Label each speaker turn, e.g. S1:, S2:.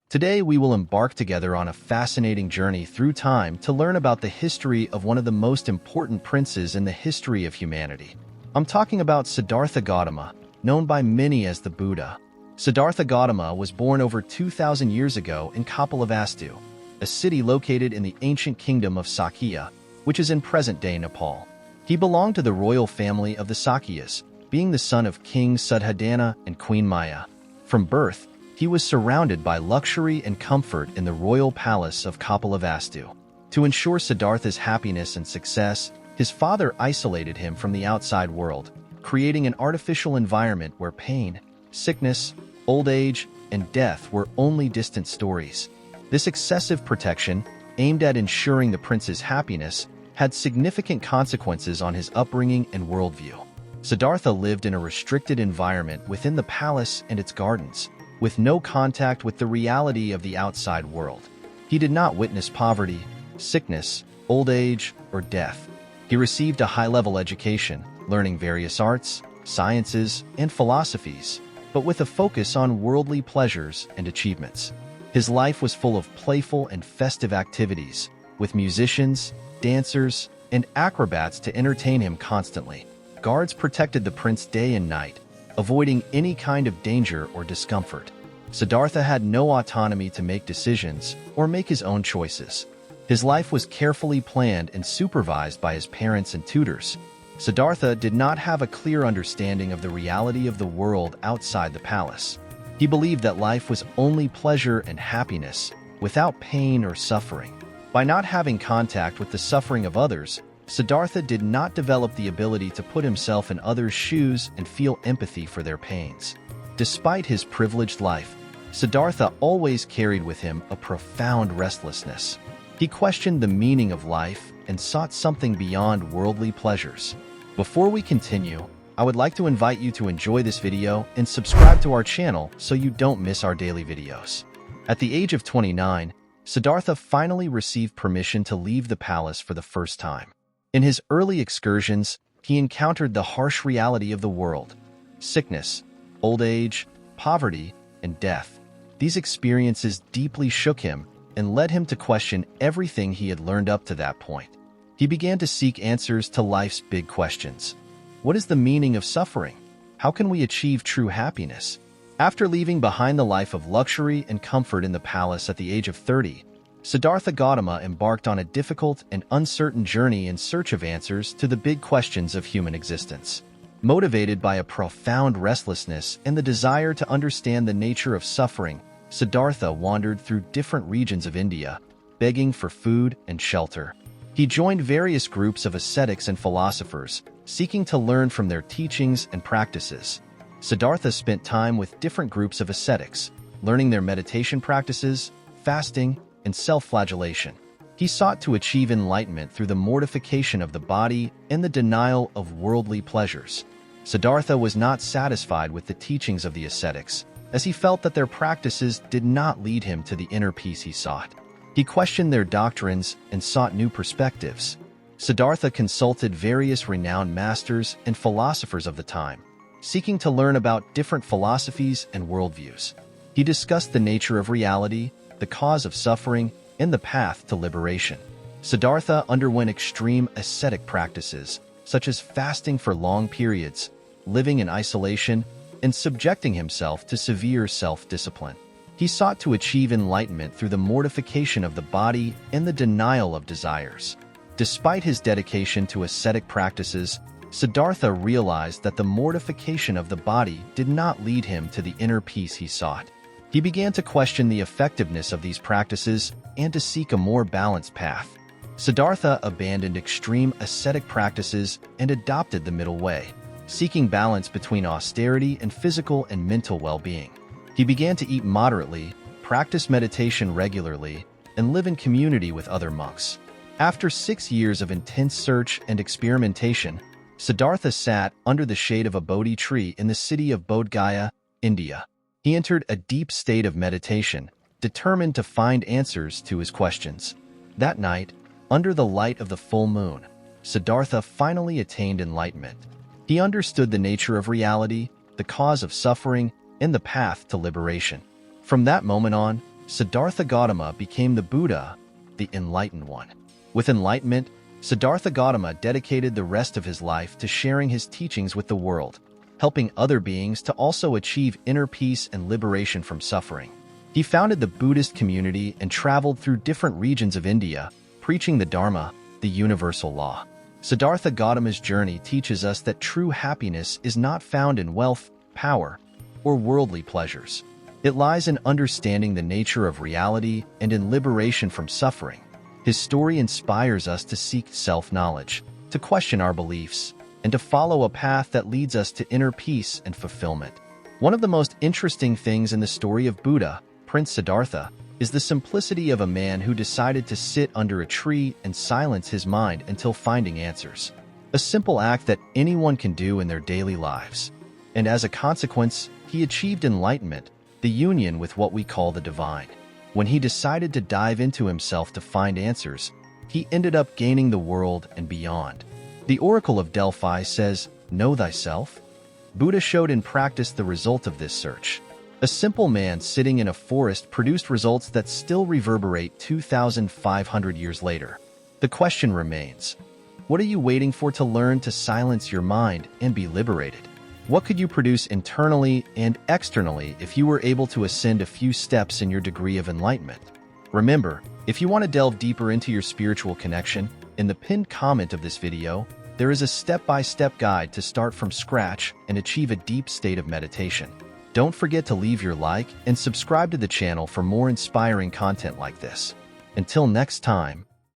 S1: Today, we will embark together on a fascinating journey through time to learn about the history of one of the most important princes in the history of humanity. I'm talking about Siddhartha Gautama, known by many as the Buddha. Siddhartha Gautama was born over 2,000 years ago in Kapilavastu, a city located in the ancient kingdom of Sakya, which is in present-day Nepal. He belonged to the royal family of the Sakyas, being the son of King Suddhodana and Queen Maya. From birth, he was surrounded by luxury and comfort in the royal palace of Kapilavastu. To ensure Siddhartha's happiness and success, his father isolated him from the outside world, creating an artificial environment where pain, sickness, old age, and death were only distant stories. This excessive protection, aimed at ensuring the prince's happiness, had significant consequences on his upbringing and worldview. Siddhartha lived in a restricted environment within the palace and its gardens, with no contact with the reality of the outside world. He did not witness poverty, sickness, old age, or death. He received a high-level education, learning various arts, sciences, and philosophies, but with a focus on worldly pleasures and achievements. His life was full of playful and festive activities, with musicians, dancers, and acrobats to entertain him constantly. Guards protected the prince day and night, avoiding any kind of danger or discomfort. Siddhartha had no autonomy to make decisions or make his own choices. His life was carefully planned and supervised by his parents and tutors. Siddhartha did not have a clear understanding of the reality of the world outside the palace. He believed that life was only pleasure and happiness, without pain or suffering. By not having contact with the suffering of others, Siddhartha did not develop the ability to put himself in others' shoes and feel empathy for their pains. Despite his privileged life, Siddhartha always carried with him a profound restlessness. He questioned the meaning of life and sought something beyond worldly pleasures. Before we continue, I would like to invite you to enjoy this video and subscribe to our channel so you don't miss our daily videos. At the age of 29, Siddhartha finally received permission to leave the palace for the first time. In his early excursions, he encountered the harsh reality of the world: sickness, old age, poverty, and death. These experiences deeply shook him and led him to question everything he had learned up to that point. He began to seek answers to life's big questions. What is the meaning of suffering? How can we achieve true happiness? After leaving behind the life of luxury and comfort in the palace at the age of 30, Siddhartha Gautama embarked on a difficult and uncertain journey in search of answers to the big questions of human existence. Motivated by a profound restlessness and the desire to understand the nature of suffering, Siddhartha wandered through different regions of India, begging for food and shelter. He joined various groups of ascetics and philosophers, seeking to learn from their teachings and practices. Siddhartha spent time with different groups of ascetics, learning their meditation practices, fasting, and self-flagellation. He sought to achieve enlightenment through the mortification of the body and the denial of worldly pleasures. Siddhartha was not satisfied with the teachings of the ascetics, as he felt that their practices did not lead him to the inner peace he sought. He questioned their doctrines and sought new perspectives. Siddhartha consulted various renowned masters and philosophers of the time, seeking to learn about different philosophies and worldviews. He discussed the nature of reality, the cause of suffering, and the path to liberation. Siddhartha underwent extreme ascetic practices, such as fasting for long periods, living in isolation, and subjecting himself to severe self-discipline. He sought to achieve enlightenment through the mortification of the body and the denial of desires. Despite his dedication to ascetic practices, Siddhartha realized that the mortification of the body did not lead him to the inner peace he sought. He began to question the effectiveness of these practices and to seek a more balanced path. Siddhartha abandoned extreme ascetic practices and adopted the middle way, seeking balance between austerity and physical and mental well-being. He began to eat moderately, practice meditation regularly, and live in community with other monks. After 6 years of intense search and experimentation, Siddhartha sat under the shade of a Bodhi tree in the city of Bodh Gaya, India. He entered a deep state of meditation, determined to find answers to his questions. That night, under the light of the full moon, Siddhartha finally attained enlightenment. He understood the nature of reality, the cause of suffering, and the path to liberation. From that moment on, Siddhartha Gautama became the Buddha, the Enlightened One. With enlightenment, Siddhartha Gautama dedicated the rest of his life to sharing his teachings with the world, helping other beings to also achieve inner peace and liberation from suffering. He founded the Buddhist community and traveled through different regions of India, preaching the Dharma, the universal law. Siddhartha Gautama's journey teaches us that true happiness is not found in wealth, power, or worldly pleasures. It lies in understanding the nature of reality and in liberation from suffering. His story inspires us to seek self-knowledge, to question our beliefs, and to follow a path that leads us to inner peace and fulfillment. One of the most interesting things in the story of Buddha, Prince Siddhartha, is the simplicity of a man who decided to sit under a tree and silence his mind until finding answers. A simple act that anyone can do in their daily lives. And as a consequence, he achieved enlightenment, the union with what we call the divine. When he decided to dive into himself to find answers, he ended up gaining the world and beyond. The Oracle of Delphi says, "Know thyself." Buddha showed in practice the result of this search. A simple man sitting in a forest produced results that still reverberate 2,500 years later. The question remains, what are you waiting for to learn to silence your mind and be liberated? What could you produce internally and externally if you were able to ascend a few steps in your degree of enlightenment? Remember, if you want to delve deeper into your spiritual connection, in the pinned comment of this video, there is a step-by-step guide to start from scratch and achieve a deep state of meditation. Don't forget to leave your like and subscribe to the channel for more inspiring content like this. Until next time,